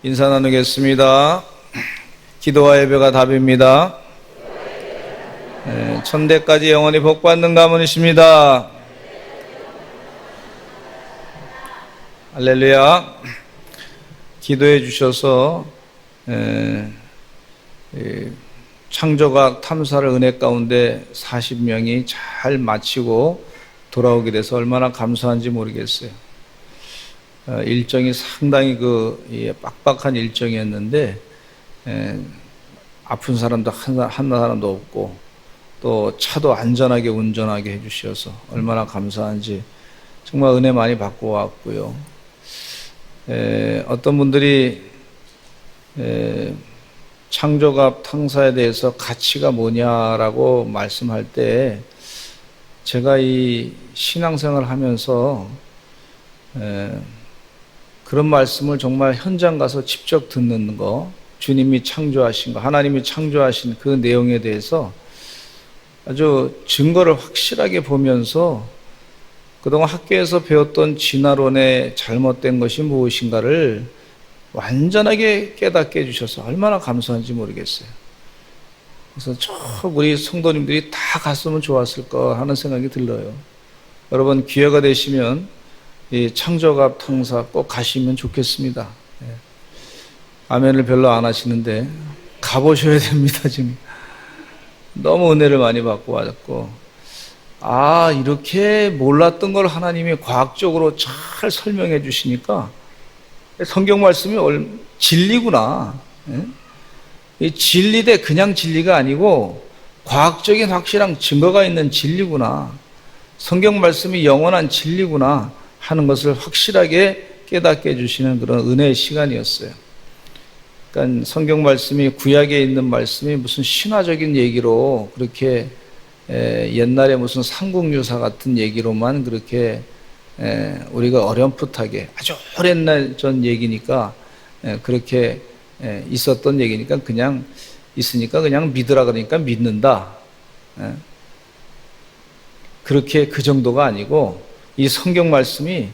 인사 나누겠습니다. 기도와 예배가 답입니다. 천대까지 영원히 복받는 가문이십니다. 할렐루야. 기도해 주셔서 창조각 탐사를 은혜 가운데 40명이 잘 마치고 돌아오게 돼서 얼마나 감사한지 모르겠어요. 일정이 상당히 빡빡한 일정이었는데 아픈 사람도 한 사람도 없고 또 차도 안전하게 운전하게 해주셔서 얼마나 감사한지 정말 은혜 많이 받고 왔고요. 어떤 분들이 창조갑 탕사에 대해서 가치가 뭐냐라고 말씀할 때 제가 이 신앙생활을 하면서 그런 말씀을 정말 현장 가서 직접 듣는 거, 주님이 창조하신 거, 하나님이 창조하신 그 내용에 대해서 아주 증거를 확실하게 보면서 그동안 학교에서 배웠던 진화론의 잘못된 것이 무엇인가를 완전하게 깨닫게 해주셔서 얼마나 감사한지 모르겠어요. 그래서 우리 성도님들이 다 갔으면 좋았을 거 하는 생각이 들어요. 여러분 기회가 되시면 이 창조갑 탕사 꼭 가시면 좋겠습니다. 아멘을 별로 안 하시는데 가보셔야 됩니다. 지금 너무 은혜를 많이 받고 왔고, 이렇게 몰랐던 걸 하나님이 과학적으로 잘 설명해 주시니까 성경 말씀이 진리구나. 이 진리대 그냥 진리가 아니고 과학적인 확실한 증거가 있는 진리구나. 성경 말씀이 영원한 진리구나 하는 것을 확실하게 깨닫게 해주시는 그런 은혜의 시간이었어요. 그러니까 성경 말씀이 구약에 있는 말씀이 무슨 신화적인 얘기로 그렇게 옛날에 무슨 삼국유사 같은 얘기로만 그렇게 우리가 어렴풋하게 아주 오랜 날 전 얘기니까 그렇게 있었던 얘기니까 그냥 있으니까 그냥 믿으라 그러니까 믿는다. 그렇게 그 정도가 아니고 이 성경 말씀이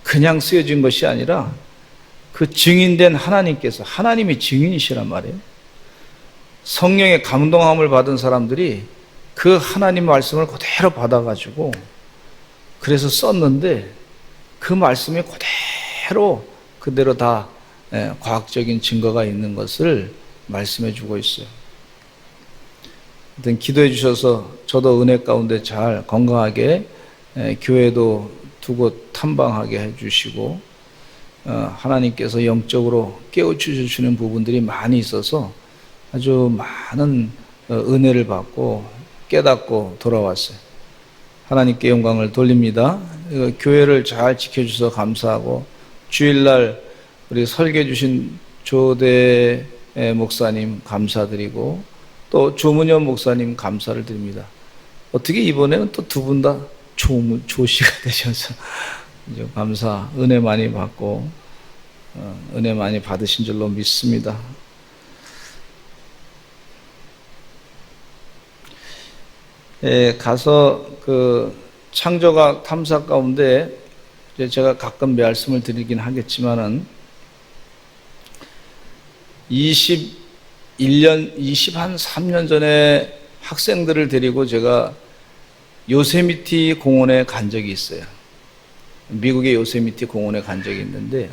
그냥 쓰여진 것이 아니라 그 증인된 하나님께서, 하나님이 증인이시란 말이에요. 성령의 감동함을 받은 사람들이 그 하나님 말씀을 그대로 받아가지고 그래서 썼는데 그 말씀이 그대로 다 과학적인 증거가 있는 것을 말씀해 주고 있어요. 하여튼 기도해 주셔서 저도 은혜 가운데 잘 건강하게 교회도 두 곳 탐방하게 해주시고 하나님께서 영적으로 깨우쳐 주시는 부분들이 많이 있어서 아주 많은 은혜를 받고 깨닫고 돌아왔어요. 하나님께 영광을 돌립니다. 교회를 잘 지켜주셔서 감사하고 주일날 우리 설계 주신 조대 목사님 감사드리고 또 조문현 목사님 감사를 드립니다. 어떻게 이번에는 또 두 분 다 조씨가 되셔서 감사, 은혜 많이 받고 은혜 많이 받으신 줄로 믿습니다. 가서 그 창조각 탐사 가운데 제가 가끔 말씀을 드리긴 하겠지만은 23년 전에 학생들을 데리고 제가 요세미티 공원에 간 적이 있어요. 미국의 요세미티 공원에 간 적이 있는데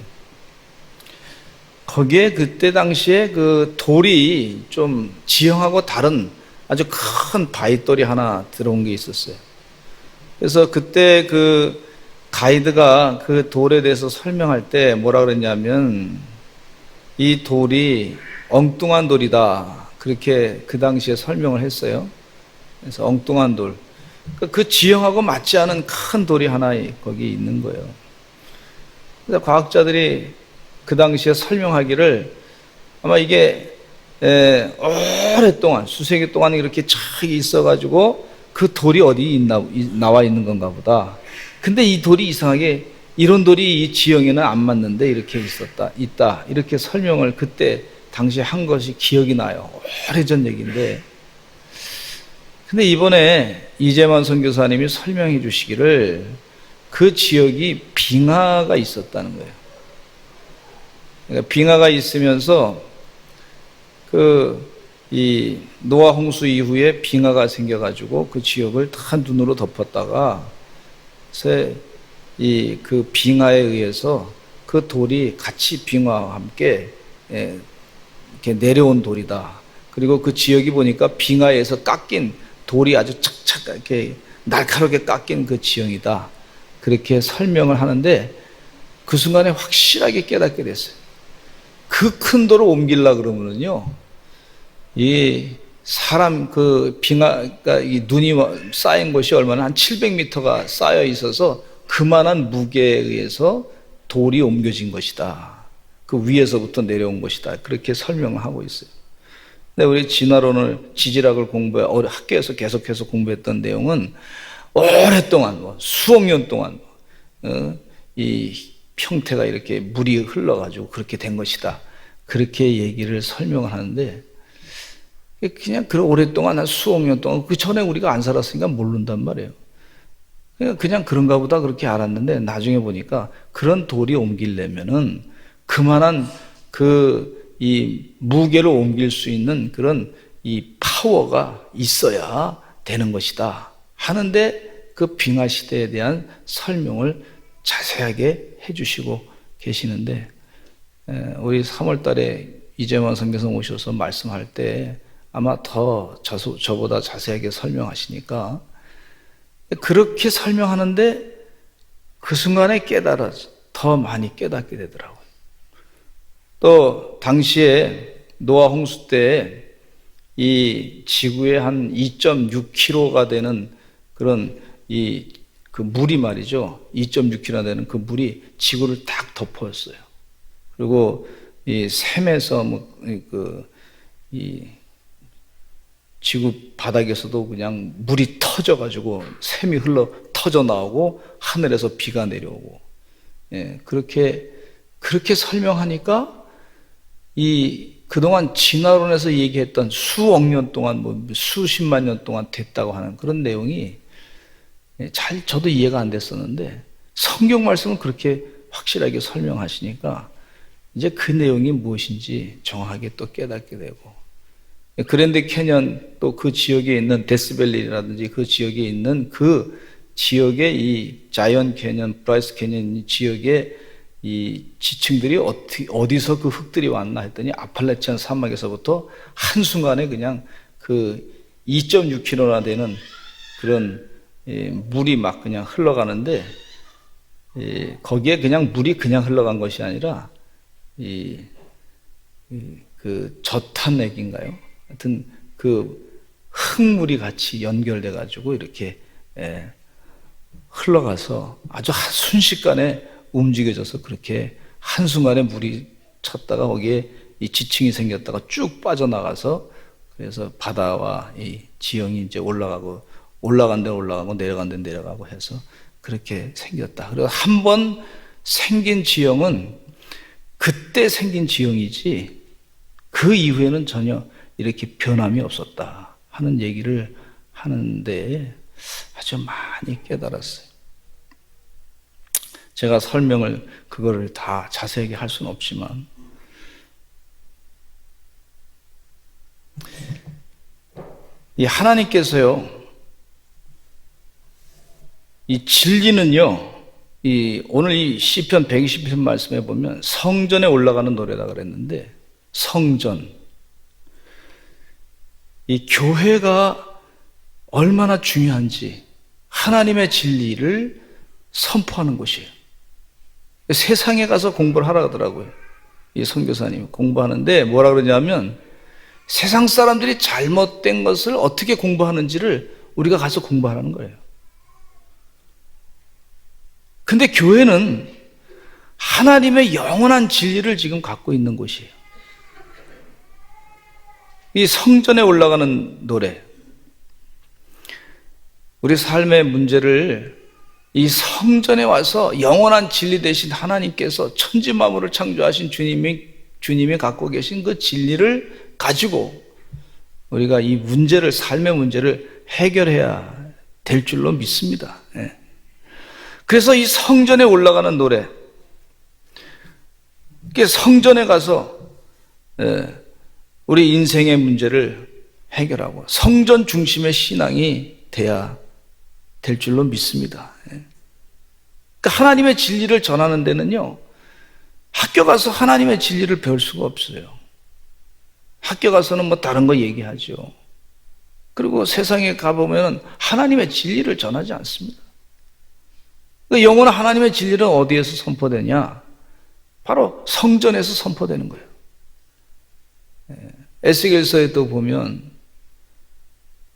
거기에 그때 당시에 그 돌이 좀 지형하고 다른 아주 큰 바위돌이 하나 들어온 게 있었어요. 그래서 그때 그 가이드가 그 돌에 대해서 설명할 때 뭐라 그랬냐면 이 돌이 엉뚱한 돌이다. 그렇게 그 당시에 설명을 했어요. 그래서 엉뚱한 돌. 그 지형하고 맞지 않은 큰 돌이 하나 거기 있는 거예요. 그래서 과학자들이 그 당시에 설명하기를 아마 이게 오랫동안 수세기 동안 이렇게 쫙 있어가지고 그 돌이 어디 나와 있는 건가 보다. 근데 이 돌이 이상하게 이런 돌이 이 지형에는 안 맞는데 이렇게 있다 이렇게 설명을 그때 당시에 한 것이 기억이 나요. 오래전 얘기인데 근데 이번에 이재만 선교사님이 설명해 주시기를 그 지역이 빙하가 있었다는 거예요. 그러니까 빙하가 있으면서 이 노아 홍수 이후에 빙하가 생겨가지고 그 지역을 다 눈으로 덮었다가 그 빙하에 의해서 그 돌이 같이 빙하와 함께 이렇게 내려온 돌이다. 그리고 그 지역이 보니까 빙하에서 깎인 돌이 아주 착착 이렇게 날카롭게 깎인 그 지형이다. 그렇게 설명을 하는데 그 순간에 확실하게 깨닫게 됐어요. 그 큰 돌을 옮기려 그러면은요, 이 사람 빙하가 이 눈이 쌓인 곳이 얼마나 한 700m가 쌓여 있어서 그만한 무게에 의해서 돌이 옮겨진 것이다. 그 위에서부터 내려온 것이다. 그렇게 설명을 하고 있어요. 근데 우리 진화론을 지질학을 학교에서 계속해서 공부했던 내용은 오랫동안 수억 년 동안 이 평태가 이렇게 물이 흘러가지고 그렇게 된 것이다. 그렇게 얘기를 설명을 하는데 그냥 오랫동안 한 수억 년 동안 그 전에 우리가 안 살았으니까 모른단 말이에요. 그냥 그런가 보다 그렇게 알았는데 나중에 보니까 그런 돌이 옮기려면은 그만한 이 무게를 옮길 수 있는 그런 이 파워가 있어야 되는 것이다 하는데 그 빙하 시대에 대한 설명을 자세하게 해주시고 계시는데 우리 3월 달에 이재만 선교사님 오셔서 말씀할 때 아마 더 저보다 자세하게 설명하시니까 그렇게 설명하는데 그 순간에 더 많이 깨닫게 되더라고요. 또 당시에 노아 홍수 때 이 지구에 한 2.6km가 되는 그런 그 물이 말이죠. 2.6km 되는 그 물이 지구를 딱 덮었어요. 그리고 이 샘에서 이 지구 바닥에서도 그냥 물이 터져가지고 샘이 터져 나오고 하늘에서 비가 내려오고, 그렇게 설명하니까 그동안 진화론에서 얘기했던 수억 년 동안 수십만 년 동안 됐다고 하는 그런 내용이 저도 이해가 안 됐었는데 성경 말씀은 그렇게 확실하게 설명하시니까 이제 그 내용이 무엇인지 정확하게 또 깨닫게 되고, 그랜드 캐년 또 그 지역에 있는 데스밸리라든지 그 지역에 있는 그 지역의 이 자이언 캐년, 브라이스 캐년 지역의 이 지층들이 어디서 그 흙들이 왔나 했더니 아팔레치안 사막에서부터 한순간에 그냥 그 2.6km나 되는 그런 물이 막 그냥 흘러가는데, 거기에 그냥 물이 그냥 흘러간 것이 아니라 그 저탄액인가요? 하여튼 그 흙물이 같이 연결돼 가지고 이렇게 흘러가서 아주 순식간에 움직여져서 그렇게 한순간에 물이 찼다가 거기에 이 지층이 생겼다가 쭉 빠져나가서 그래서 바다와 이 지형이 이제 올라간 데는 올라가고 내려간 데는 내려가고 해서 그렇게 생겼다. 그래서 한 번 생긴 지형은 그때 생긴 지형이지 그 이후에는 전혀 이렇게 변함이 없었다 하는 얘기를 하는데 아주 많이 깨달았어요. 제가 설명을 그거를 다 자세하게 할 수는 없지만 이 하나님께서요, 이 진리는요, 오늘 이 시편 120편 말씀에 보면 성전에 올라가는 노래다 그랬는데, 성전, 이 교회가 얼마나 중요한지 하나님의 진리를 선포하는 곳이에요. 세상에 가서 공부를 하라 하더라고요. 이 선교사님이 공부하는데 뭐라 그러냐면 세상 사람들이 잘못된 것을 어떻게 공부하는지를 우리가 가서 공부하라는 거예요. 근데 교회는 하나님의 영원한 진리를 지금 갖고 있는 곳이에요. 이 성전에 올라가는 노래, 우리 삶의 문제를 이 성전에 와서 영원한 진리 되신 하나님께서 천지 만물을 창조하신 주님이 갖고 계신 그 진리를 가지고 우리가 이 문제를, 삶의 문제를 해결해야 될 줄로 믿습니다. 그래서 이 성전에 올라가는 노래, 성전에 가서 우리 인생의 문제를 해결하고 성전 중심의 신앙이 돼야 될 줄로 믿습니다. 그러니까 하나님의 진리를 전하는 데는요, 학교 가서 하나님의 진리를 배울 수가 없어요. 학교 가서는 뭐 다른 거 얘기하죠. 그리고 세상에 가보면 하나님의 진리를 전하지 않습니다. 영원한 하나님의 진리는 어디에서 선포되냐? 바로 성전에서 선포되는 거예요. 에스겔서에도 보면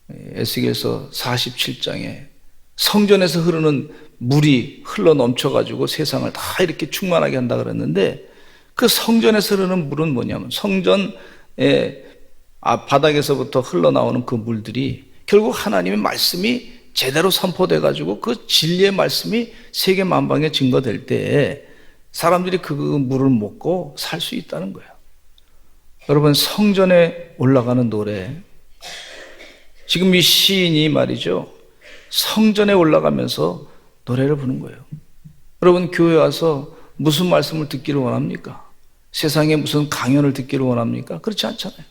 에스겔서 47장에 성전에서 흐르는 물이 흘러 넘쳐가지고 세상을 다 이렇게 충만하게 한다 그랬는데, 그 성전에서 흐르는 물은 뭐냐면 성전의 바닥에서부터 흘러나오는 그 물들이 결국 하나님의 말씀이 제대로 선포돼가지고 그 진리의 말씀이 세계 만방에 증거될 때에 사람들이 그 물을 먹고 살 수 있다는 거예요. 여러분, 성전에 올라가는 노래, 지금 이 시인이 말이죠, 성전에 올라가면서 노래를 부르는 거예요. 여러분, 교회 와서 무슨 말씀을 듣기를 원합니까? 세상에 무슨 강연을 듣기를 원합니까? 그렇지 않잖아요.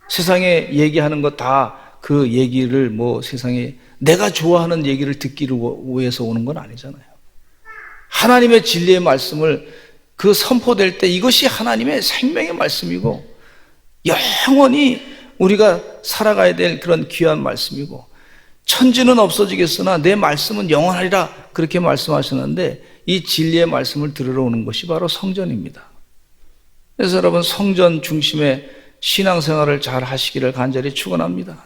세상에 얘기하는 거 다 그 얘기를 뭐 세상에 내가 좋아하는 얘기를 듣기를 위해서 오는 건 아니잖아요. 하나님의 진리의 말씀을 그 선포될 때 이것이 하나님의 생명의 말씀이고 영원히 우리가 살아가야 될 그런 귀한 말씀이고, 천지는 없어지겠으나 내 말씀은 영원하리라 그렇게 말씀하셨는데, 이 진리의 말씀을 들으러 오는 것이 바로 성전입니다. 그래서 여러분, 성전 중심의 신앙생활을 잘 하시기를 간절히 축원합니다.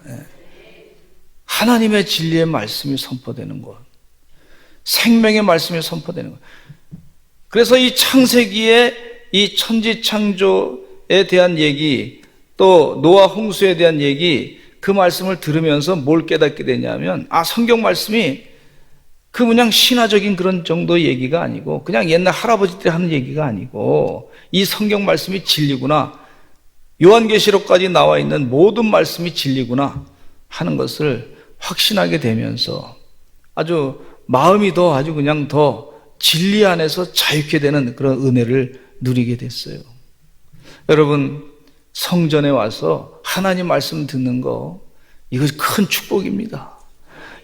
하나님의 진리의 말씀이 선포되는 곳, 생명의 말씀이 선포되는 곳. 그래서 이 창세기의 이 천지창조에 대한 얘기, 또 노아 홍수에 대한 얘기, 그 말씀을 들으면서 뭘 깨닫게 되냐면, 성경 말씀이 그 그냥 신화적인 그런 정도의 얘기가 아니고, 그냥 옛날 할아버지 때 하는 얘기가 아니고, 이 성경 말씀이 진리구나, 요한계시록까지 나와 있는 모든 말씀이 진리구나 하는 것을 확신하게 되면서 아주 마음이 아주 그냥 더 진리 안에서 자유케 되는 그런 은혜를 누리게 됐어요. 여러분, 성전에 와서 하나님 말씀 듣는 거, 이것이 큰 축복입니다.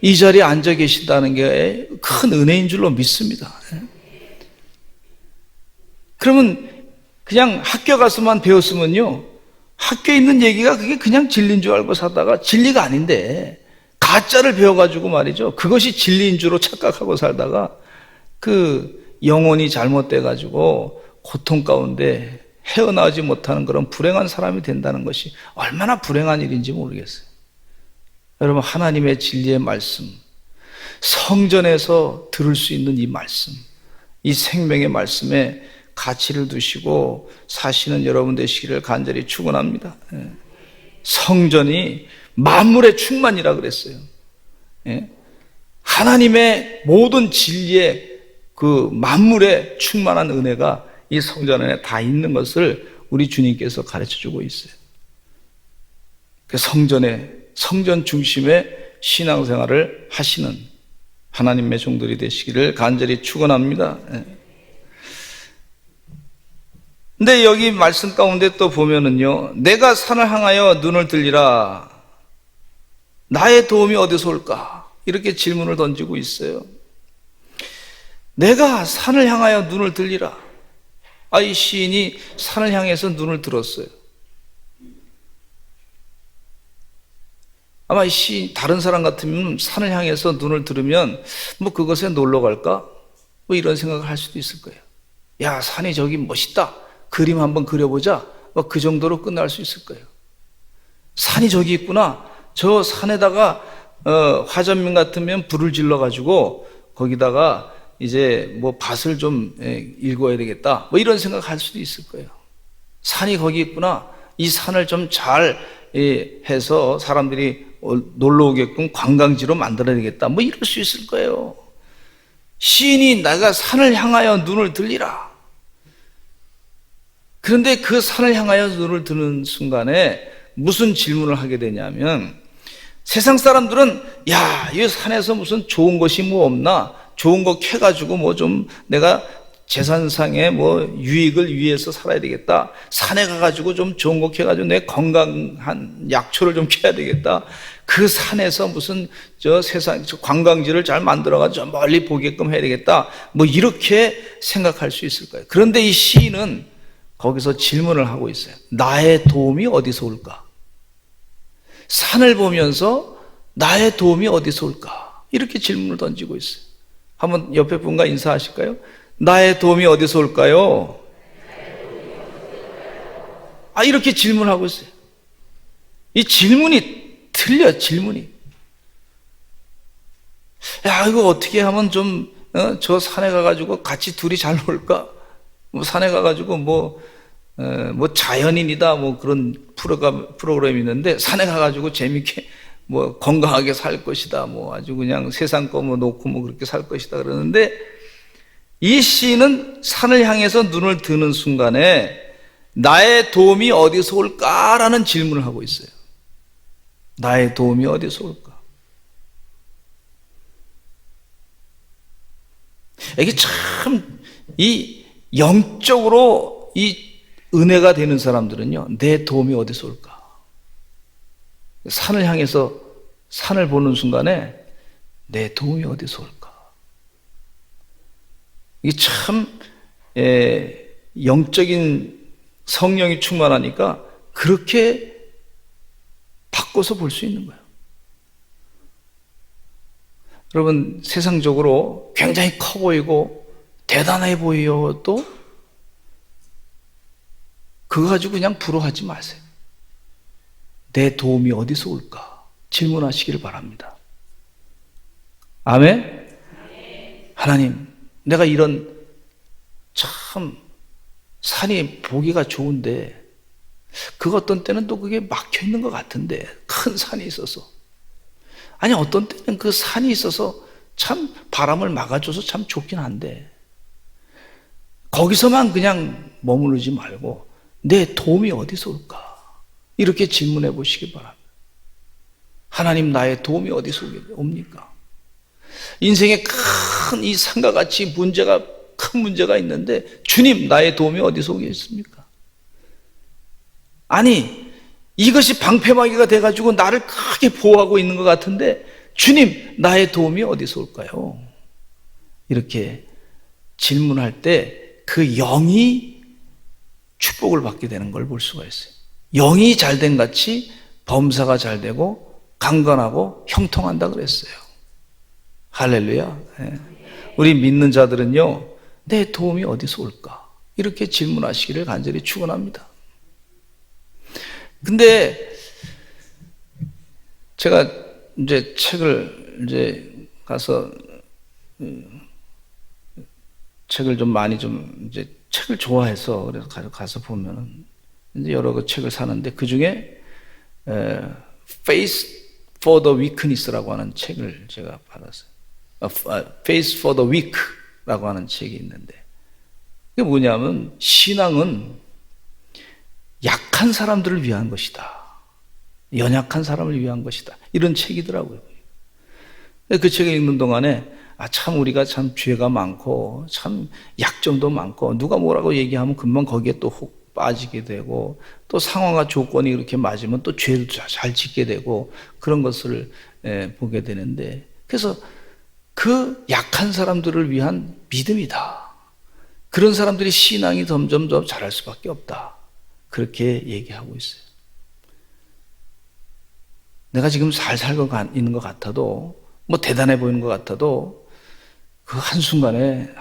이 자리에 앉아 계신다는 게 큰 은혜인 줄로 믿습니다. 그러면 그냥 학교 가서만 배웠으면요, 학교에 있는 얘기가 그게 그냥 진리인 줄 알고 살다가 진리가 아닌데 가짜를 배워가지고 말이죠, 그것이 진리인 줄로 착각하고 살다가 그 영혼이 잘못돼가지고 고통 가운데 헤어나오지 못하는 그런 불행한 사람이 된다는 것이 얼마나 불행한 일인지 모르겠어요. 여러분, 하나님의 진리의 말씀, 성전에서 들을 수 있는 이 말씀, 이 생명의 말씀에 가치를 두시고 사시는 여러분 되시기를 간절히 축원합니다. 성전이 만물의 충만이라 그랬어요. 하나님의 모든 진리의 그 만물의 충만한 은혜가 이 성전 안에 다 있는 것을 우리 주님께서 가르쳐주고 있어요. 그 성전 중심의 신앙생활을 하시는 하나님의 종들이 되시기를 간절히 축원합니다. 근데 여기 말씀 가운데 또 보면은요, 내가 산을 향하여 눈을 들리라, 나의 도움이 어디서 올까? 이렇게 질문을 던지고 있어요. 내가 산을 향하여 눈을 들리라. 이 시인이 산을 향해서 눈을 들었어요. 아마 이 시인, 다른 사람 같으면 산을 향해서 눈을 들으면 뭐 그것에 놀러 갈까? 뭐 이런 생각을 할 수도 있을 거예요. 야, 산이 저기 멋있다, 그림 한번 그려보자, 뭐 그 정도로 끝날 수 있을 거예요. 산이 저기 있구나, 저 산에다가 화전민 같으면 불을 질러가지고 거기다가 이제 뭐 밭을 좀 일궈야 되겠다, 뭐 이런 생각할 수도 있을 거예요. 산이 거기 있구나, 이 산을 좀 잘 해서 사람들이 놀러 오게끔 관광지로 만들어야 되겠다, 뭐 이럴 수 있을 거예요. 시인이 내가 산을 향하여 눈을 들리라. 그런데 그 산을 향하여 눈을 드는 순간에 무슨 질문을 하게 되냐면, 세상 사람들은 야, 이 산에서 무슨 좋은 것이 뭐 없나, 좋은 거 캐가지고 뭐 좀 내가 재산상의 뭐 유익을 위해서 살아야 되겠다. 산에 가가지고 좀 좋은 거 캐가지고 내 건강한 약초를 좀 캐야 되겠다. 그 산에서 무슨 저 세상 관광지를 잘 만들어가지고 멀리 보게끔 해야 되겠다. 뭐 이렇게 생각할 수 있을 거예요. 그런데 이 시인은 거기서 질문을 하고 있어요. 나의 도움이 어디서 올까? 산을 보면서 나의 도움이 어디서 올까? 이렇게 질문을 던지고 있어요. 한번 옆에 분과 인사하실까요? 나의 도움이 어디서 올까요? 이렇게 질문하고 있어요. 이 질문이 틀려, 질문이. 야, 이거 어떻게 하면 좀, 저 산에 가가지고 같이 둘이 잘 놀까? 뭐 산에 가가지고 뭐 자연인이다, 뭐 그런 프로그램이 있는데, 산에 가가지고 재밌게 뭐 건강하게 살 것이다, 뭐 아주 그냥 세상 거 뭐 놓고 뭐 그렇게 살 것이다 그러는데, 이 시인은 산을 향해서 눈을 드는 순간에 나의 도움이 어디서 올까라는 질문을 하고 있어요. 나의 도움이 어디서 올까? 이게 참, 이 영적으로 이 은혜가 되는 사람들은요, 내 도움이 어디서 올까? 산을 향해서 산을 보는 순간에 내 도움이 어디서 올까? 이게 참 영적인 성령이 충만하니까 그렇게 바꿔서 볼 수 있는 거예요. 여러분, 세상적으로 굉장히 커 보이고 대단해 보여도 그거 가지고 그냥 부러워하지 마세요. 내 도움이 어디서 올까? 질문하시기를 바랍니다. 아멘? 하나님, 내가 이런 참 산이 보기가 좋은데 그 어떤 때는 또 그게 막혀 있는 것 같은데, 큰 산이 있어서, 아니 어떤 때는 그 산이 있어서 참 바람을 막아줘서 참 좋긴 한데 거기서만 그냥 머무르지 말고 내 도움이 어디서 올까? 이렇게 질문해 보시기 바랍니다. 하나님, 나의 도움이 어디서 옵니까? 인생에 큰 이 산과 같이 큰 문제가 있는데, 주님, 나의 도움이 어디서 오겠습니까? 아니, 이것이 방패막이가 돼가지고 나를 크게 보호하고 있는 것 같은데, 주님, 나의 도움이 어디서 올까요? 이렇게 질문할 때 그 영이 축복을 받게 되는 걸 볼 수가 있어요. 영이 잘된 같이 범사가 잘 되고 강건하고 형통한다 그랬어요. 할렐루야. 네. 우리 믿는 자들은요, 내 도움이 어디서 올까? 이렇게 질문하시기를 간절히 축원합니다. 근데 제가 이제 책을 가서 책을 좀 많이 이제 책을 좋아해서 그래서 가서 보면은 이제 여러 그 책을 사는데, 그 중에 Face for the Weakness라고 하는 책을 제가 받았어요. Face for the Weak라고 하는 책이 있는데, 이게 뭐냐면 신앙은 약한 사람들을 위한 것이다, 연약한 사람을 위한 것이다, 이런 책이더라고요. 그 책을 읽는 동안에 참 우리가 참 죄가 많고 참 약점도 많고 누가 뭐라고 얘기하면 금방 거기에 또 혹 빠지게 되고, 또 상황과 조건이 이렇게 맞으면 또 죄도 잘 짓게 되고, 그런 것을 보게 되는데, 그래서 그 약한 사람들을 위한 믿음이다, 그런 사람들이 신앙이 점점 더 잘할 수밖에 없다, 그렇게 얘기하고 있어요. 내가 지금 잘 살고 있는 것 같아도, 뭐 대단해 보이는 것 같아도 그 한순간에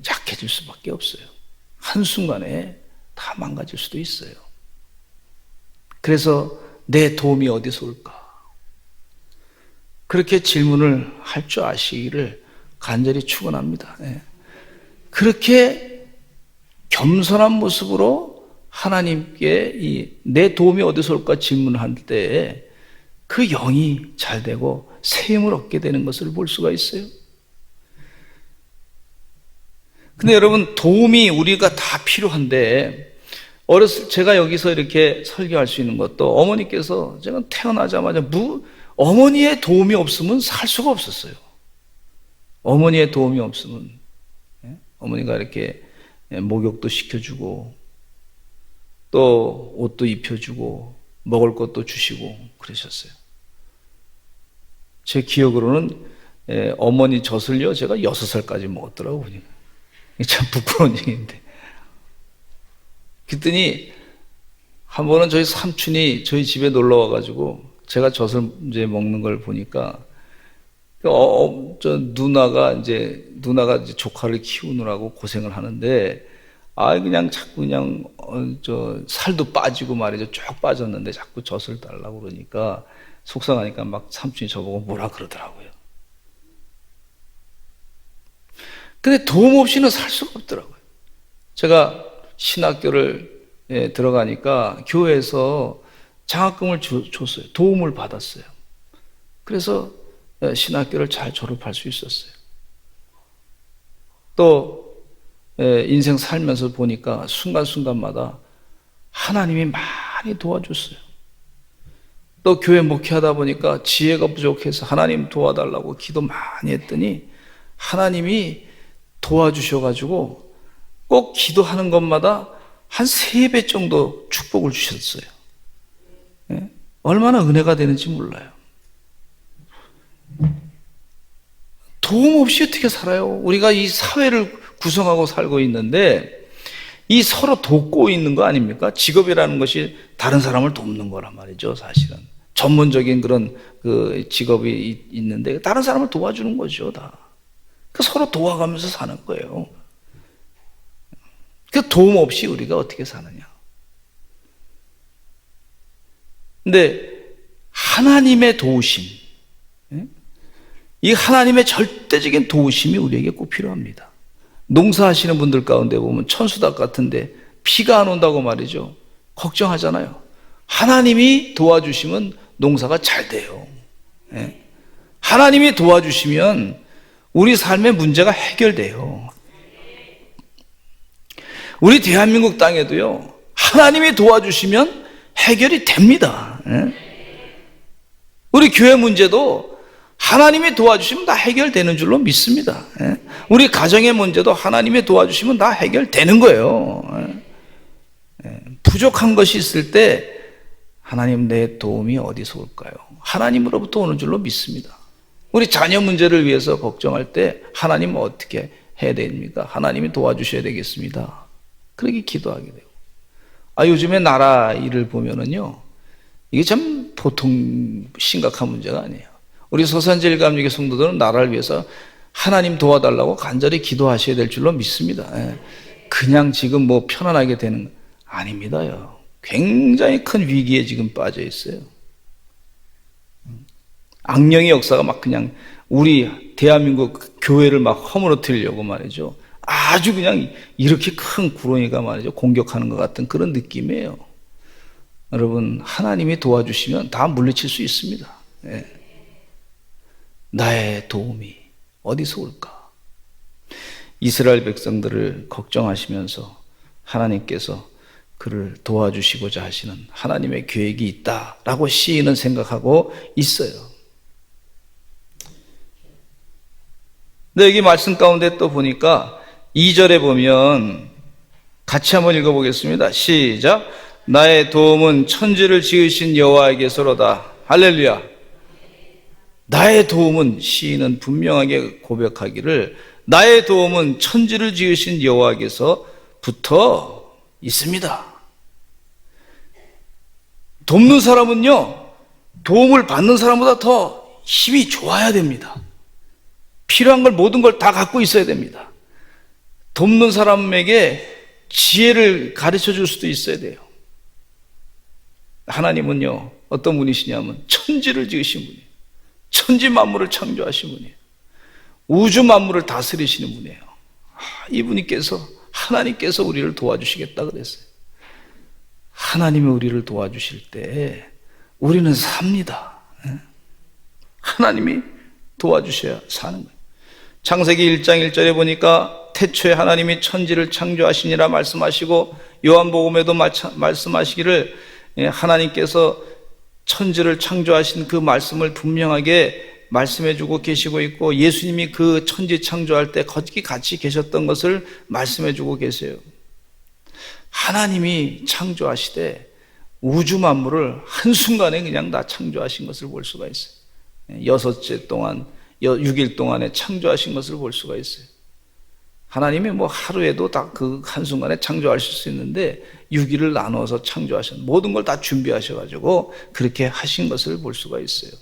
약해질 수밖에 없어요. 한순간에 다 망가질 수도 있어요. 그래서 내 도움이 어디서 올까? 그렇게 질문을 할 줄 아시기를 간절히 축원합니다. 그렇게 겸손한 모습으로 하나님께 내 도움이 어디서 올까 질문할 때 그 영이 잘 되고 새 힘을 얻게 되는 것을 볼 수가 있어요. 근데 여러분, 도움이 우리가 다 필요한데, 제가 여기서 이렇게 설교할 수 있는 것도, 어머니께서 제가 태어나자마자 어머니의 도움이 없으면 살 수가 없었어요. 어머니의 도움이 없으면, 어머니가 이렇게 목욕도 시켜주고 또 옷도 입혀주고 먹을 것도 주시고 그러셨어요. 제 기억으로는 어머니 젖을요 제가 6살까지 먹었더라고요. 이게 참 부끄러운 얘기인데, 그랬더니 한 번은 저희 삼촌이 저희 집에 놀러 와가지고 제가 젖을 이제 먹는 걸 보니까 누나가 이제 조카를 키우느라고 고생을 하는데, 그냥 자꾸 그냥 살도 빠지고 말이죠. 쭉 빠졌는데 자꾸 젖을 달라고 그러니까 속상하니까 막 삼촌이 저보고 뭐라 그러더라고요. 근데 도움 없이는 살 수가 없더라고요. 제가 신학교를 들어가니까 교회에서 장학금을 줬어요. 도움을 받았어요. 그래서 신학교를 잘 졸업할 수 있었어요. 또 인생 살면서 보니까 순간순간마다 하나님이 많이 도와줬어요. 또 교회 목회하다 보니까 지혜가 부족해서 하나님 도와달라고 기도 많이 했더니 하나님이 도와주셔가지고 꼭 기도하는 것마다 한 3배 정도 축복을 주셨어요. 얼마나 은혜가 되는지 몰라요. 도움 없이 어떻게 살아요? 우리가 이 사회를 구성하고 살고 있는데 이 서로 돕고 있는 거 아닙니까? 직업이라는 것이 다른 사람을 돕는 거란 말이죠. 사실은 전문적인 그런 그 직업이 있는데 다른 사람을 도와주는 거죠. 다 서로 도와가면서 사는 거예요. 그 도움 없이 우리가 어떻게 사느냐? 근데 하나님의 도우심, 이 하나님의 절대적인 도우심이 우리에게 꼭 필요합니다. 농사하시는 분들 가운데 보면 천수닭 같은데 비가 안 온다고 말이죠. 걱정하잖아요. 하나님이 도와주시면 농사가 잘 돼요. 하나님이 도와주시면 우리 삶의 문제가 해결돼요. 우리 대한민국 땅에도요, 하나님이 도와주시면 해결이 됩니다. 우리 교회 문제도 하나님이 도와주시면 다 해결되는 줄로 믿습니다. 우리 가정의 문제도 하나님이 도와주시면 다 해결되는 거예요. 부족한 것이 있을 때 하나님, 내 도움이 어디서 올까요? 하나님으로부터 오는 줄로 믿습니다. 우리 자녀 문제를 위해서 걱정할 때 하나님 어떻게 해야 됩니까? 하나님이 도와주셔야 되겠습니다. 그렇게 기도하게 되고. 요즘에 나라 일을 보면은요, 이게 참 보통 심각한 문제가 아니에요. 우리 서산제일감리교 성도들은 나라를 위해서 하나님 도와달라고 간절히 기도하셔야 될 줄로 믿습니다. 그냥 지금 뭐 편안하게 되는 거 아닙니다요. 굉장히 큰 위기에 지금 빠져 있어요. 악령의 역사가 막 그냥 우리 대한민국 교회를 막 허물어뜨리려고 말이죠. 아주 그냥 이렇게 큰 구렁이가 말이죠. 공격하는 것 같은 그런 느낌이에요. 여러분, 하나님이 도와주시면 다 물리칠 수 있습니다. 나의 도움이 어디서 올까? 이스라엘 백성들을 걱정하시면서 하나님께서 그를 도와주시고자 하시는 하나님의 계획이 있다라고 시인은 생각하고 있어요. 근데 여기 말씀 가운데 또 보니까 2절에 보면 같이 한번 읽어보겠습니다. 시작. 나의 도움은 천지를 지으신 여호와에게서로다. 할렐루야. 나의 도움은, 시인은 분명하게 고백하기를 나의 도움은 천지를 지으신 여호와에게서부터 있습니다. 돕는 사람은요, 도움을 받는 사람보다 더 힘이 좋아야 됩니다. 필요한 걸, 모든 걸 다 갖고 있어야 됩니다. 돕는 사람에게 지혜를 가르쳐 줄 수도 있어야 돼요. 하나님은요, 어떤 분이시냐면 천지를 지으신 분이에요. 천지 만물을 창조하신 분이에요. 우주 만물을 다스리시는 분이에요. 이분께서, 하나님께서 우리를 도와주시겠다 그랬어요. 하나님이 우리를 도와주실 때 우리는 삽니다. 하나님이 도와주셔야 사는 거예요. 창세기 1장 1절에 보니까 태초에 하나님이 천지를 창조하시니라 말씀하시고, 요한복음에도 말씀하시기를 하나님께서 천지를 창조하신 그 말씀을 분명하게 말씀해 주고 계시고 있고, 예수님이 그 천지 창조할 때 거기 같이 계셨던 것을 말씀해 주고 계세요. 하나님이 창조하시되 우주 만물을 한순간에 그냥 다 창조하신 것을 볼 수가 있어요. 6째 동안, 6일 동안에 창조하신 것을 볼 수가 있어요. 하나님이 뭐 하루에도 다 그 한순간에 창조하실 수 있는데 6일을 나눠서 창조하신, 모든 걸 다 준비하셔가지고 그렇게 하신 것을 볼 수가 있어요.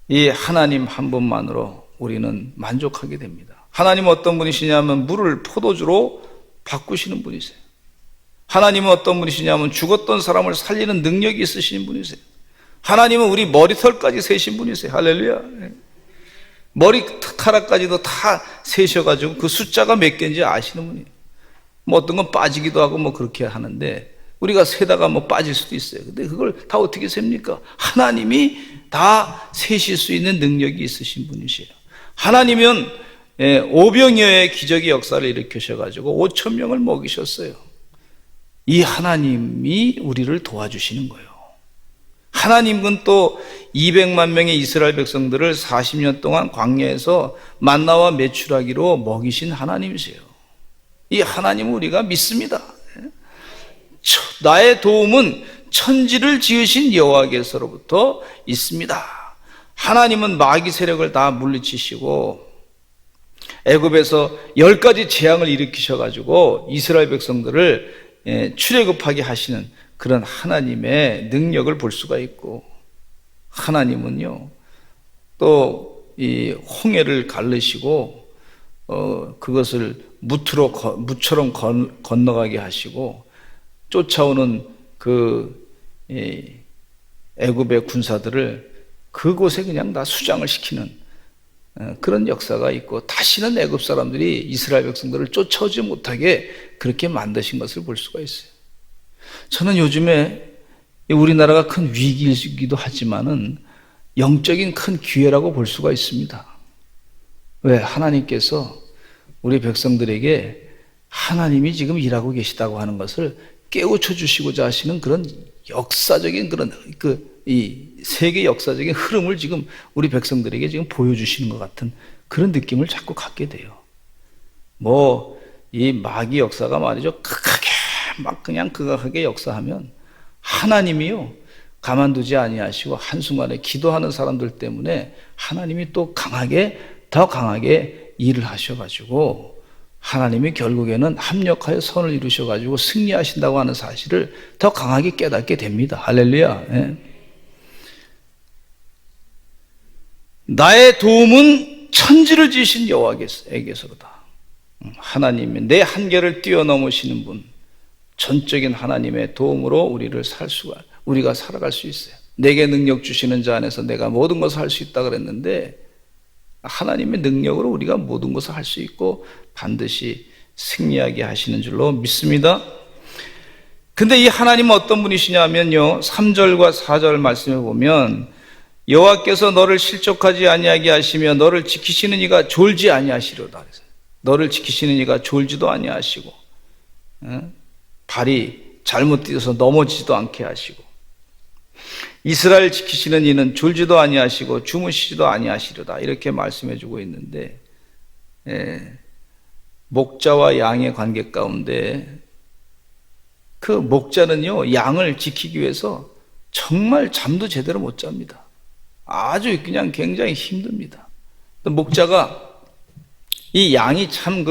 이 하나님 한 분만으로 우리는 만족하게 됩니다. 하나님은 어떤 분이시냐면 물을 포도주로 바꾸시는 분이세요. 하나님은 어떤 분이시냐면 죽었던 사람을 살리는 능력이 있으신 분이세요. 하나님은 우리 머리털까지 세신 분이세요. 할렐루야. 머리카락까지도 다 세셔가지고 그 숫자가 몇 개인지 아시는 분이에요. 뭐 어떤 건 빠지기도 하고 뭐 그렇게 하는데, 우리가 세다가 뭐 빠질 수도 있어요. 근데 그걸 다 어떻게 셉니까? 하나님이 다 세실 수 있는 능력이 있으신 분이세요. 하나님은 오병이어의 기적의 역사를 일으키셔가지고 5천 명을 먹이셨어요. 이 하나님이 우리를 도와주시는 거예요. 하나님은 또 200만 명의 이스라엘 백성들을 40년 동안 광야에서 만나와 메추라기로 먹이신 하나님이세요. 이 하나님을 우리가 믿습니다. 나의 도움은 천지를 지으신 여호와께서로부터 있습니다. 하나님은 마귀 세력을 다 물리치시고 애굽에서 10가지 재앙을 일으키셔가지고 이스라엘 백성들을 출애굽하게 하시는 그런 하나님의 능력을 볼 수가 있고, 하나님은요 또 이 홍해를 갈르시고 그것을 무처럼 건너가게 하시고, 쫓아오는 그 애굽의 군사들을 그곳에 그냥 다 수장을 시키는 그런 역사가 있고, 다시는 애굽 사람들이 이스라엘 백성들을 쫓아오지 못하게 그렇게 만드신 것을 볼 수가 있어요. 저는 요즘에 우리나라가 큰 위기이기도 하지만은 영적인 큰 기회라고 볼 수가 있습니다. 왜? 하나님께서 우리 백성들에게 하나님이 지금 일하고 계시다고 하는 것을 깨우쳐 주시고자 하시는 그런 역사적인 그런 이 세계 역사적인 흐름을 지금 우리 백성들에게 지금 보여주시는 것 같은 그런 느낌을 자꾸 갖게 돼요. 뭐 이 마귀 역사가 말이죠, 극하게 막 그냥 극악하게 역사하면 하나님이요 가만두지 아니하시고 한순간에 기도하는 사람들 때문에 하나님이 또 더 강하게 일을 하셔가지고 하나님이 결국에는 합력하여 선을 이루셔가지고 승리하신다고 하는 사실을 더 강하게 깨닫게 됩니다. 할렐루야. 예. 나의 도움은 천지를 지으신 여호와께서로다. 하나님이 내 한계를 뛰어넘으시는 분, 전적인 하나님의 도움으로 우리가 살아갈 수 있어요. 내게 능력 주시는 자 안에서 내가 모든 것을 할 수 있다 그랬는데, 하나님의 능력으로 우리가 모든 것을 할 수 있고 반드시 승리하게 하시는 줄로 믿습니다. 근데 이 하나님은 어떤 분이시냐면요, 3절과 4절 말씀해 보면 여호와께서 너를 실족하지 아니하게 하시며 너를 지키시는 이가 졸지 아니하시려다. 너를 지키시는 이가 졸지도 아니하시고 발이 잘못 뛰어서 넘어지지도 않게 하시고, 이스라엘 지키시는 이는 졸지도 아니하시고 주무시지도 아니하시려다, 이렇게 말씀해 주고 있는데, 목자와 양의 관계 가운데 그 목자는요 양을 지키기 위해서 정말 잠도 제대로 못 잡니다. 아주 그냥 굉장히 힘듭니다. 목자가 이 양이 참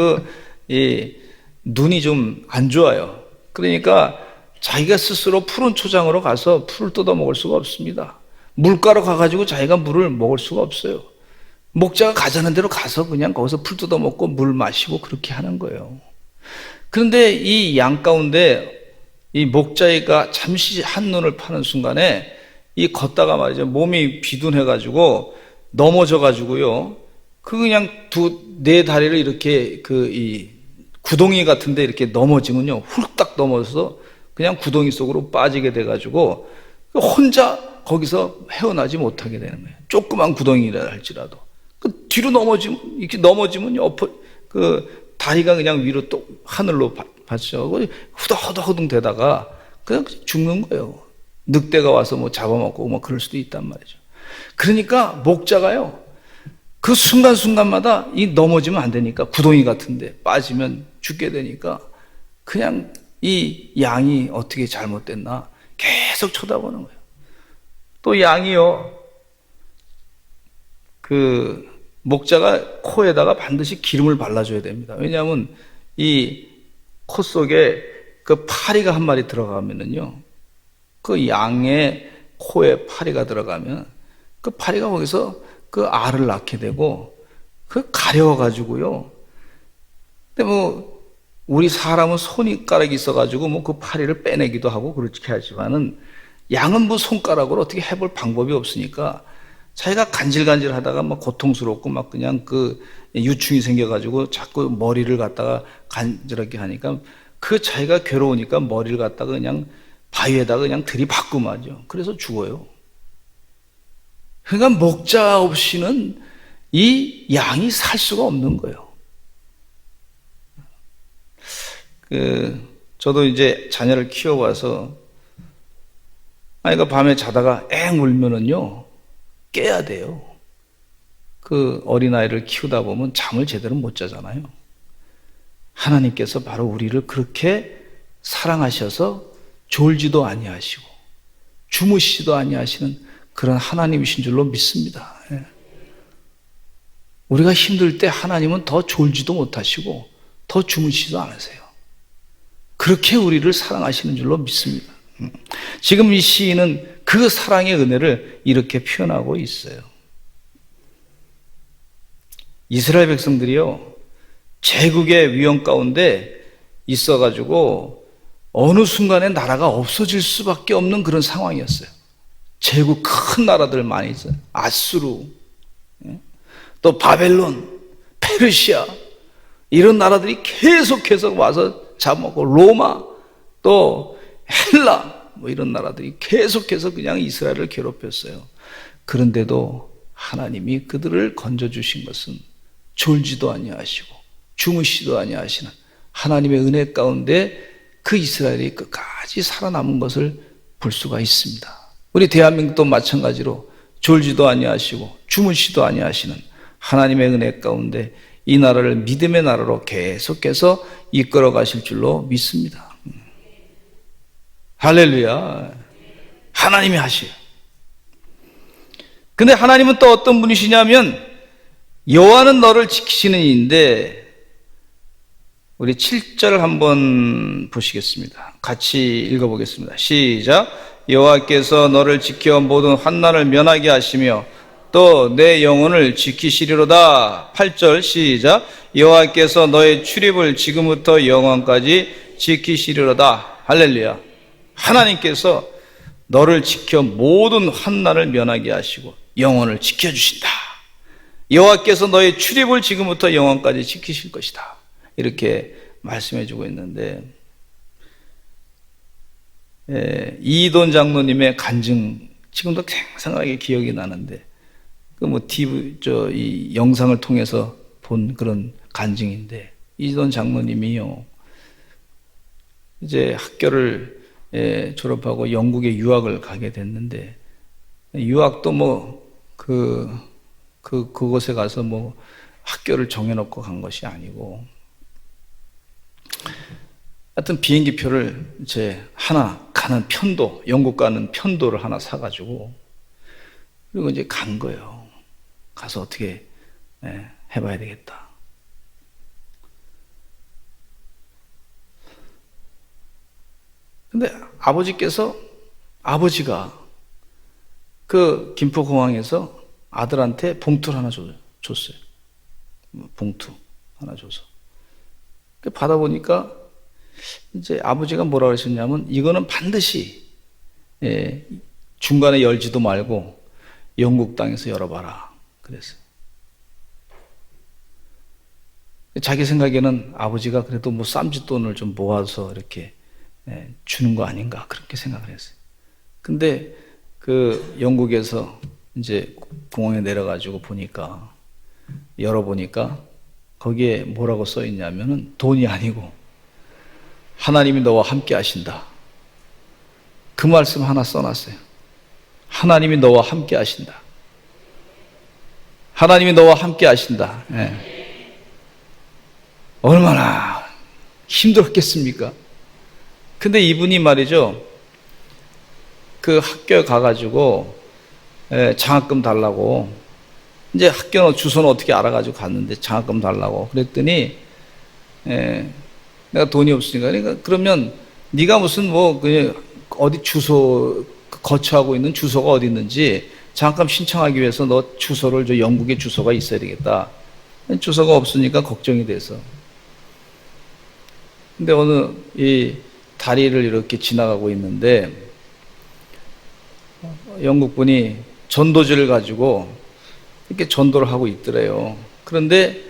눈이 좀 안 좋아요. 그러니까 자기가 스스로 푸른 초장으로 가서 풀을 뜯어 먹을 수가 없습니다. 물가로 가가지고 자기가 물을 먹을 수가 없어요. 목자가 가자는 대로 가서 그냥 거기서 풀 뜯어 먹고 물 마시고 그렇게 하는 거예요. 그런데 이 양 가운데 이 목자가 잠시 한눈을 파는 순간에 이 걷다가 말이죠, 몸이 비둔해가지고 넘어져가지고요, 그냥 네 다리를 이렇게 이 구덩이 같은데 이렇게 넘어지면요, 훌딱 넘어져서 그냥 구덩이 속으로 빠지게 돼가지고 혼자 거기서 헤어나지 못하게 되는 거예요. 조그만 구덩이라 할지라도 그 뒤로 넘어지면요, 그 다리가 그냥 위로 또 하늘로 받쳐 후덕후덕 되다가 그냥 죽는 거예요. 늑대가 와서 뭐 잡아먹고 뭐 그럴 수도 있단 말이죠. 그러니까 목자가요, 그 순간순간마다 이 넘어지면 안 되니까, 구덩이 같은데 빠지면 죽게 되니까 그냥 이 양이 어떻게 잘못됐나 계속 쳐다보는 거예요. 또 양이요, 그 목자가 코에다가 반드시 기름을 발라줘야 됩니다. 왜냐하면 이 코 속에 그 파리가 한 마리 들어가면은요, 그 양의 코에 파리가 들어가면 그 파리가 거기서 그 알을 낳게 되고, 그 가려워가지고요. 근데 뭐 우리 사람은 손가락이 있어가지고 뭐 그 파리를 빼내기도 하고 그렇게 하지만은, 양은 뭐 손가락으로 어떻게 해볼 방법이 없으니까 자기가 간질간질 하다가 막 고통스럽고 막 그냥 그 유충이 생겨가지고 자꾸 머리를 갖다가 간지럽게 하니까, 그 자기가 괴로우니까 머리를 갖다가 그냥 바위에다가 그냥 들이박고 말이죠. 그래서 죽어요. 그러니까 목자 없이는 이 양이 살 수가 없는 거예요. 저도 이제 자녀를 키워봐서, 아이가 밤에 자다가 앵 울면은요, 깨야 돼요. 그 어린아이를 키우다 보면 잠을 제대로 못 자잖아요. 하나님께서 바로 우리를 그렇게 사랑하셔서 졸지도 아니하시고 주무시지도 아니하시는 그런 하나님이신 줄로 믿습니다. 우리가 힘들 때 하나님은 더 졸지도 못하시고 더 주무시지도 않으세요. 그렇게 우리를 사랑하시는 줄로 믿습니다. 지금 이 시인은 그 사랑의 은혜를 이렇게 표현하고 있어요. 이스라엘 백성들이요, 제국의 위험 가운데 있어가지고 어느 순간에 나라가 없어질 수밖에 없는 그런 상황이었어요. 제국 큰 나라들 많이 있어요. 아수르, 또 바벨론, 페르시아, 이런 나라들이 계속해서 와서 잡아먹고, 로마, 또 헬라, 뭐 이런 나라들이 계속해서 그냥 이스라엘을 괴롭혔어요. 그런데도 하나님이 그들을 건져주신 것은 졸지도 아니하시고 주무시지도 아니하시는 하나님의 은혜 가운데 그 이스라엘이 끝까지 살아남은 것을 볼 수가 있습니다. 우리 대한민국도 마찬가지로 졸지도 아니하시고 주무시지도 아니하시는 하나님의 은혜 가운데 이 나라를 믿음의 나라로 계속해서 이끌어 가실 줄로 믿습니다. 할렐루야. 하나님이 하셔요. 근데 하나님은 또 어떤 분이시냐면, 여호와는 너를 지키시는 이인데, 우리 7절을 한번 보시겠습니다. 같이 읽어보겠습니다. 시작. 여호와께서 너를 지켜 모든 환난을 면하게 하시며 또 내 영혼을 지키시리로다. 8절 시작. 여호와께서 너의 출입을 지금부터 영원까지 지키시리로다. 할렐루야. 하나님께서 너를 지켜 모든 환난을 면하게 하시고 영혼을 지켜주신다. 여호와께서 너의 출입을 지금부터 영원까지 지키실 것이다. 이렇게 말씀해주고 있는데, 이돈 장로님의 간증 지금도 생생하게 기억이 나는데, 그 뭐 이 영상을 통해서 본 그런 간증인데, 이돈 장로님이요, 이제 학교를 졸업하고 영국에 유학을 가게 됐는데, 유학도 뭐 그곳에 가서 뭐 학교를 정해놓고 간 것이 아니고, 하여튼 비행기표를 이제 하나 가는 편도, 영국 가는 편도를 하나 사가지고, 그리고 이제 간 거예요. 가서 어떻게 해봐야 되겠다. 근데 아버지가 그 김포공항에서 아들한테 봉투를 하나 줬어요. 봉투 하나 줘서. 받아보니까 이제 아버지가 뭐라 그러셨냐면, 이거는 반드시 중간에 열지도 말고 영국 땅에서 열어봐라 그랬어요. 자기 생각에는 아버지가 그래도 뭐 쌈짓돈을 좀 모아서 이렇게 주는 거 아닌가 그렇게 생각을 했어요. 근데 그 영국에서 이제 공항에 내려가지고 보니까, 열어보니까 거기에 뭐라고 써 있냐면은, 돈이 아니고 하나님이 너와 함께 하신다. 그 말씀 하나 써놨어요. 하나님이 너와 함께 하신다. 하나님이 너와 함께 하신다. 예. 얼마나 힘들었겠습니까? 근데 이분이 말이죠, 그 학교에 가가지고 장학금 달라고, 이제 학교 주소는 어떻게 알아가지고 갔는데 장학금 달라고 그랬더니 내가 돈이 없으니까, 그러니까 그러면 네가 무슨 뭐 그냥 어디 주소 거처하고 있는 주소가 어디 있는지 장학금 신청하기 위해서 너 주소를 저 영국에 주소가 있어야 되겠다. 주소가 없으니까 걱정이 돼서. 근데 어느 이 다리를 이렇게 지나가고 있는데 영국 분이 전도지를 가지고 이렇게 전도를 하고 있더래요. 그런데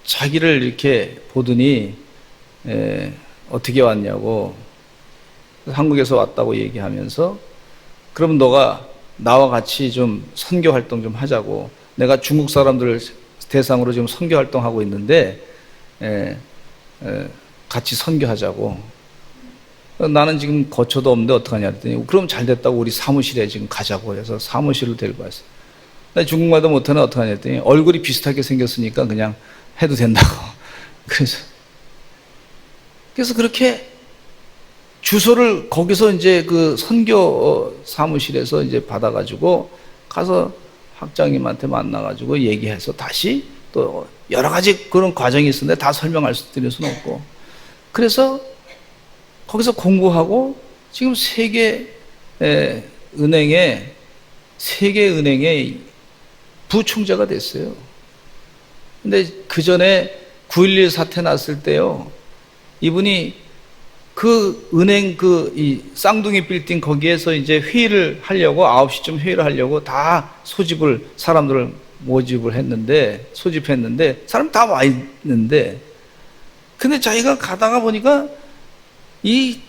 자기를 이렇게 보더니 어떻게 왔냐고, 한국에서 왔다고 얘기하면서, 그럼 너가 나와 같이 좀 선교 활동 좀 하자고, 내가 중국 사람들을 대상으로 지금 선교 활동하고 있는데 같이 선교하자고. 나는 지금 거처도 없는데 어떡하냐 했더니, 그럼 잘 됐다고 우리 사무실에 지금 가자고 해서 사무실을 데리고 왔어요. 나 중국말도 못하는 어떡하냐 했더니, 얼굴이 비슷하게 생겼으니까 그냥 해도 된다고. 그래서 그렇게 주소를 거기서 이제 그 선교 사무실에서 이제 받아가지고 가서 학장님한테 만나가지고 얘기해서 다시 또 여러 가지 그런 과정이 있었는데 다 설명할 수 드릴 수는 없고, 그래서 거기서 공부하고 지금 세계은행의 부총재가 됐어요. 근데 그 전에 9.11 사태 났을 때요, 이분이 그 은행 이 쌍둥이 빌딩 거기에서 이제 회의를 하려고 9시쯤 회의를 하려고 다 사람들을 소집했는데 사람 다 와 있는데, 근데 자기가 가다가 보니까 이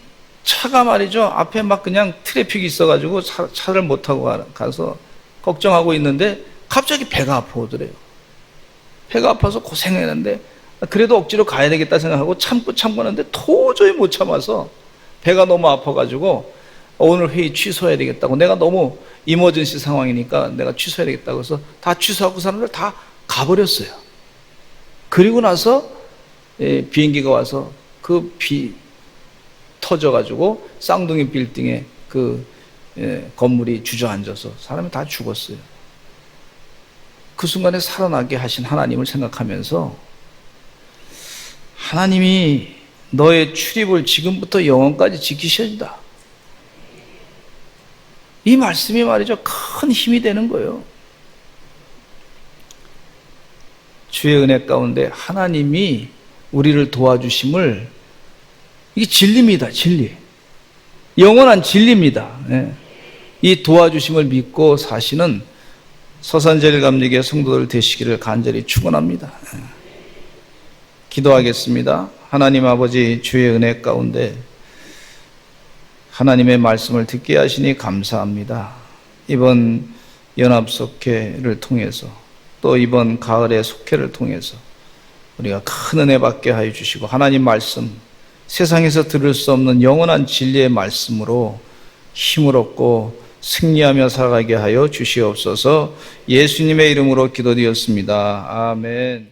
차가 말이죠, 앞에 막 그냥 트래픽이 있어가지고 차를 못 타고 가서 걱정하고 있는데 갑자기 배가 아파오더래요. 배가 아파서 고생했는데 그래도 억지로 가야 되겠다 생각하고 참고 하는데 도저히 못 참아서 배가 너무 아파가지고 오늘 회의 취소해야 되겠다고, 내가 너무 이머전시 상황이니까 내가 취소해야 되겠다고 해서 다 취소하고 사람들 다 가버렸어요. 그리고 나서 비행기가 와서 그 터져가지고 쌍둥이 빌딩에 그 건물이 주저앉아서 사람이 다 죽었어요. 그 순간에 살아나게 하신 하나님을 생각하면서, 하나님이 너의 출입을 지금부터 영원까지 지키셔야 한다. 이 말씀이 말이죠, 큰 힘이 되는 거예요. 주의 은혜 가운데 하나님이 우리를 도와주심을, 이게 진리입니다. 진리. 영원한 진리입니다. 이 도와주심을 믿고 사시는 서산제일감리교회 성도들 되시기를 간절히 축원합니다. 기도하겠습니다. 하나님 아버지, 주의 은혜 가운데 하나님의 말씀을 듣게 하시니 감사합니다. 이번 연합속회를 통해서 또 이번 가을의 속회를 통해서 우리가 큰 은혜 받게 하여 주시고, 하나님 말씀, 세상에서 들을 수 없는 영원한 진리의 말씀으로 힘을 얻고 승리하며 살아가게 하여 주시옵소서. 예수님의 이름으로 기도드렸습니다. 아멘.